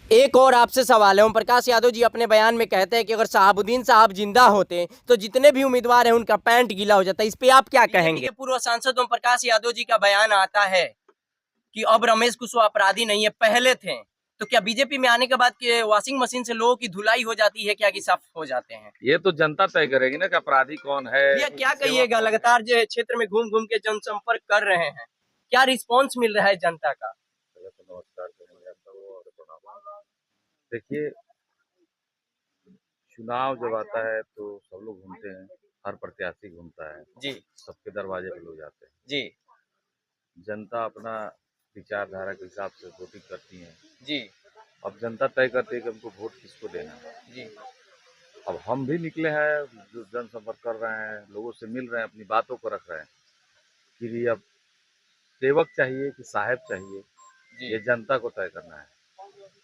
एक और आपसे सवाल है। ओम प्रकाश यादव जी अपने बयान में कहते हैं कि अगर शहाबुद्दीन साहब जिंदा होते तो जितने भी उम्मीदवार हैं उनका पैंट गीला हो जाता। इस पे आप क्या कहेंगे? पूर्व सांसद ओम प्रकाश यादव जी का बयान आता है कि अब रमेश कुशवाहा अपराधी नहीं है, पहले थे। तो क्या बीजेपी में आने के बाद के वॉशिंग मशीन से लोगों की धुलाई हो जाती है क्या, कि साफ हो जाते हैं? ये तो जनता तय करेगी ना कि अपराधी कौन है। ये क्या कहिएगा, लगातार जो क्षेत्र में घूम घूम के जनसंपर्क कर रहे हैं, क्या रिस्पॉन्स मिल रहा है जनता का? नमस्कार करेंगे आपका वो और प्रणाम। देखिए, चुनाव जब आता है तो सब लोग घूमते हैं, हर प्रत्याशी घूमता है जी सबके दरवाजे पे लोग जाते हैं। जी जनता अपना विचारधारा के हिसाब से वोटिंग करती है। जी अब जनता तय करती है कि हमको वोट किसको देना है। जी अब हम भी निकले हैं, जो जनसंपर्क कर रहे हैं, लोगों से मिल रहे हैं, अपनी बातों को रख रहे हैं कि भी अब सेवक चाहिए कि साहेब चाहिए, जी ये जनता को तय करना है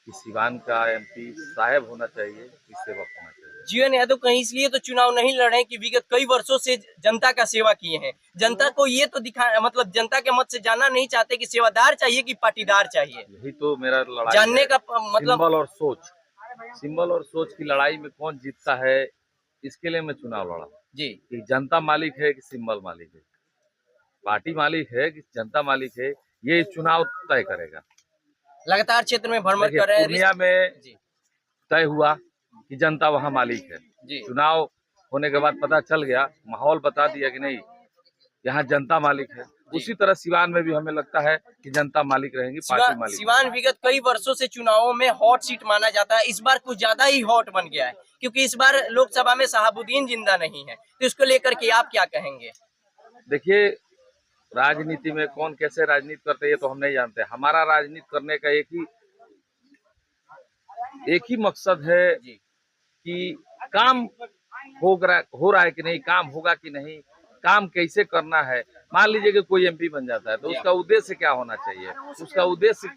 कि सिवान का एमपी साहेब होना चाहिए कि सेवक होना चाहिए। जीवन यादव कहीं इसलिए तो चुनाव नहीं लड़े कि विगत कई वर्षों से जनता का सेवा किए हैं। जनता को ये तो दिखा, मतलब जनता के मत से जानना नहीं चाहते कि सेवादार चाहिए कि पाटीदार चाहिए। यही तो मेरा लड़ाई जानने है। का मतलब सिंबल और सोच की लड़ाई में कौन जीतता है, इसके लिए मैं चुनाव लड़ा जी कि जनता मालिक है कि सिंबल मालिक है, पार्टी मालिक है कि जनता मालिक है, ये चुनाव तय करेगा। लगातार क्षेत्र में भ्रमण देखिए, कर रहे हैं पूर्णिया में जी तय हुआ कि जनता वहाँ मालिक है। जी चुनाव होने के बाद पता चल गया, माहौल बता दिया कि नहीं, यहाँ जनता मालिक है। उसी तरह सिवान में भी हमें लगता है कि जनता मालिक रहेंगी, पार्टी मालिक। सिवान विगत कई वर्षों से चुनावों में हॉट सीट माना जाता है, इस बार कुछ ज्यादा ही हॉट बन गया है क्योंकि इस बार लोकसभा में शहाबुद्दीन जिंदा नहीं है। तो इसको लेकर के आप क्या कहेंगे? देखिए, राजनीति में कौन कैसे राजनीति करते हैं ये तो हम नहीं जानते। हमारा राजनीति करने का एक ही मकसद है जी कि काम हो रहा है कि नहीं, काम होगा कि नहीं, काम कैसे करना है। मान लीजिए कि कोई एमपी बन जाता है तो उसका उद्देश्य क्या होना चाहिए, उसका उद्देश्य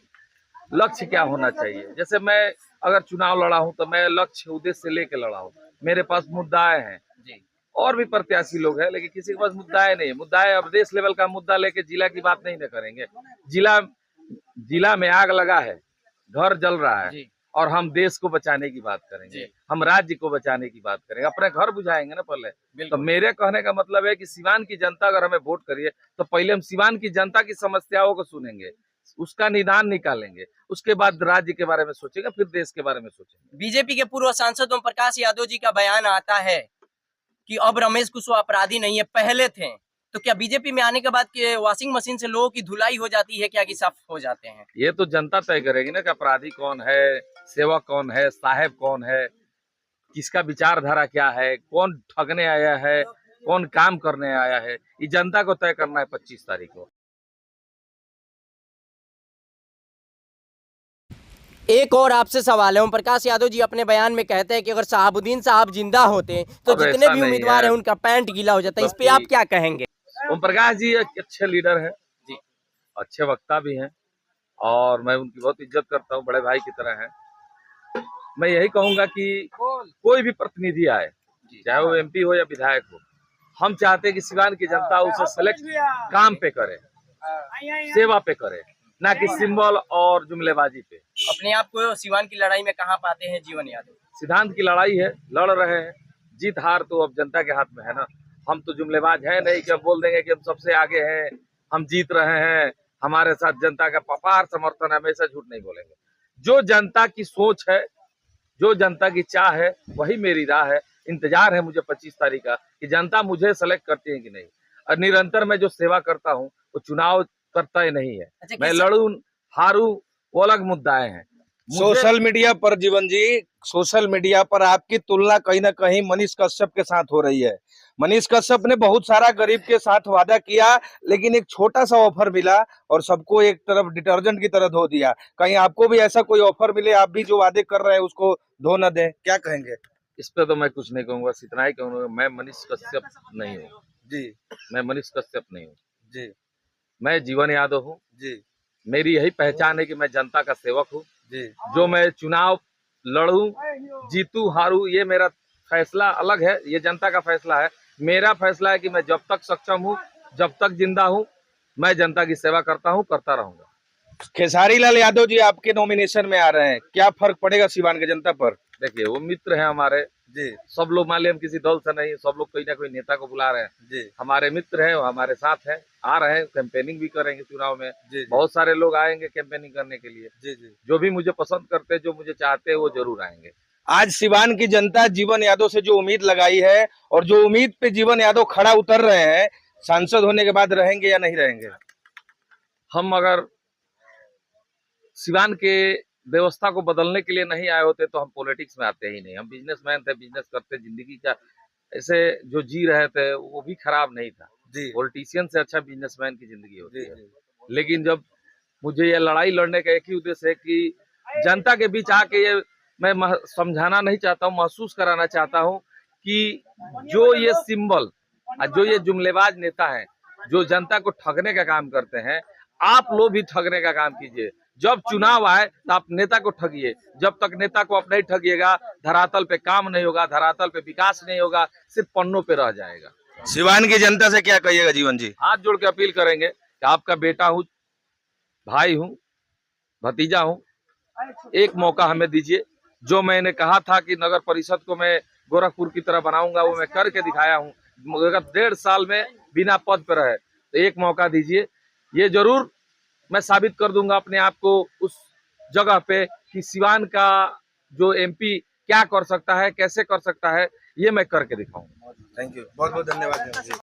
लक्ष्य क्या होना चाहिए। जैसे मैं अगर चुनाव लड़ा हूं तो मैं लक्ष्य उद्देश्य लेके लड़ा हूं, मेरे पास मुद्दाएं हैं। जी और भी प्रत्याशी लोग हैं लेकिन किसी के पास मुद्दाएं नहीं है। मुद्दाएं अब देश लेवल का मुद्दा लेके जिला की बात नहीं न करेंगे। जिला जिला में आग लगा है, घर जल रहा है, जी और हम देश को बचाने की बात करेंगे, हम राज्य को बचाने की बात करेंगे, अपने घर बुझाएंगे ना पहले। तो मेरे कहने का मतलब है कि सिवान की जनता अगर हमें वोट करिए तो पहले हम सिवान की जनता की समस्याओं को सुनेंगे, उसका निदान निकालेंगे, उसके बाद राज्य के बारे में सोचेंगे, फिर देश के बारे में सोचेंगे। बीजेपी के पूर्व सांसद ओम प्रकाश यादव जी का बयान आता है कि अब रमेश कुशवाहा अपराधी नहीं है, पहले थे। तो क्या बीजेपी में आने के बाद के वॉशिंग मशीन से लोगों की धुलाई हो जाती है क्या, कि साफ हो जाते हैं? ये तो जनता तय करेगी ना कि अपराधी कौन है, सेवक कौन है, साहेब कौन है, किसका विचारधारा क्या है, कौन ठगने आया है, कौन काम करने आया है। ये जनता को तय करना है 25 तारीख को। एक और आपसे सवाल है। ओम प्रकाश यादव जी अपने बयान में कहते हैं कि अगर शहाबुद्दीन साहब जिंदा होते तो जितने भी उम्मीदवार हैं उनका पैंट गीला हो जाता। इस पे आप क्या कहेंगे? ओम प्रकाश जी एक अच्छे लीडर हैं जी अच्छे वक्ता भी हैं और मैं उनकी बहुत इज्जत करता हूँ, बड़े भाई की तरह हैं। मैं यही कहूंगा कि कोई भी प्रतिनिधि आए, चाहे वो एमपी हो या विधायक हो, हम चाहते हैं कि सिवान की जनता उसे सेलेक्ट काम पे करे, सेवा पे करे, ना कि सिंबल और जुमलेबाजी पे। अपने आप को सिवान की लड़ाई में कहाँ पाते हैं जीवन यादव? सिद्धांत की लड़ाई है, लड़ रहे हैं, जीत हार तो अब जनता के हाथ में है ना। हम तो जुमलेबाज है नहीं कि हम बोल देंगे कि हम सबसे आगे हैं, हम जीत रहे हैं, हमारे साथ जनता का अपार समर्थन है, हमेशा झूठ नहीं बोलेंगे। जो जनता की सोच है, जो जनता की चाह है, वही मेरी राह है। इंतजार है मुझे 25 तारीख का कि जनता मुझे सेलेक्ट करती है कि नहीं। और निरंतर मैं जो सेवा करता हूँ वो चुनाव करता ही नहीं है। मैं लड़ू हारू वो अलग मुद्दाएं हैं। सोशल मीडिया पर जीवन जी, सोशल मीडिया पर आपकी तुलना कहीं ना कहीं मनीष कश्यप के साथ हो रही है। मनीष कश्यप ने बहुत सारा गरीब के साथ वादा किया लेकिन एक छोटा सा ऑफर मिला और सबको एक तरफ डिटर्जेंट की तरह धो दिया। कहीं आपको भी ऐसा कोई ऑफर मिले, आप भी जो वादे कर रहे हैं उसको धो न दें, क्या कहेंगे? इस पे तो मैं कुछ नहीं कहूंगा, इतना ही कहूंगा मैं मनीष कश्यप नहीं हूँ जी मैं मनीष कश्यप नहीं हूँ। जी मैं जीवन यादव हूँ। जी मेरी यही पहचान है कि मैं जनता का सेवक हूँ। जी जो मैं चुनाव लड़ूं, जीतू हारू, ये मेरा फैसला अलग है, ये जनता का फैसला है। मेरा फैसला है कि मैं जब तक सक्षम हूँ, जब तक जिंदा हूँ, मैं जनता की सेवा करता हूँ, करता रहूंगा। खेसारी लाल यादव जी आपके नॉमिनेशन में आ रहे हैं, क्या फर्क पड़ेगा सिवान की जनता पर? देखिए वो मित्र हैं हमारे जी सब लोग, मान लिया हम किसी दल से नहीं, सब लोग कोई ना कोई नेता को बुला रहे हैं। जी हमारे मित्र हैं, वो हमारे साथ हैं, आ रहे हैं, कैंपेनिंग भी करेंगे चुनाव में। जी बहुत सारे लोग आएंगे कैंपेनिंग करने के लिए। जी जी। जो भी मुझे पसंद करते हैं, जो मुझे चाहते हैं, वो जरूर आएंगे। आज सिवान की जनता जीवन यादव से जो उम्मीद लगाई है और जो उम्मीद पे जीवन यादव खड़ा उतर रहे हैं, सांसद होने के बाद रहेंगे या नहीं रहेंगे? हम अगर सिवान के व्यवस्था को बदलने के लिए नहीं आए होते तो हम पॉलिटिक्स में आते ही नहीं। हम बिजनेसमैन थे, बिजनेस करते, जिंदगी का ऐसे जो जी रहे थे वो भी खराब नहीं था जी पॉलिटिशियन से अच्छा बिजनेसमैन की जिंदगी होती जी है। जी लेकिन जब मुझे ये लड़ाई लड़ने का एक ही उद्देश्य है कि जनता के बीच आके ये मैं समझाना नहीं चाहता हूँ, महसूस कराना चाहता हूँ कि जो ये सिंबल और जो ये जुमलेबाज नेता है, जो जनता को ठगने का काम करते हैं, आप लोग भी ठगने का काम कीजिए। जब चुनाव आए तो आप नेता को ठगिए। जब तक नेता को आप नहीं ठगिएगा, धरातल पे काम नहीं होगा, धरातल पे विकास नहीं होगा, सिर्फ पन्नों पे रह जाएगा। सिवान की जनता से क्या कहिएगा जीवन जी? हाथ जोड़ के अपील करेंगे कि आपका बेटा हूँ, भाई हूँ, भतीजा हूँ, एक मौका हमें दीजिए। जो मैंने कहा था कि नगर परिषद को मैं गोरखपुर की तरह बनाऊंगा, वो मैं करके दिखाया हूँ। मगर 1.5 साल में बिना पद पर रहे, तो एक मौका दीजिए। ये जरूर मैं साबित कर दूंगा अपने आप को उस जगह पे कि सिवान का जो एमपी क्या कर सकता है, कैसे कर सकता है, ये मैं करके दिखाऊंगा। थैंक यू, बहुत बहुत धन्यवाद।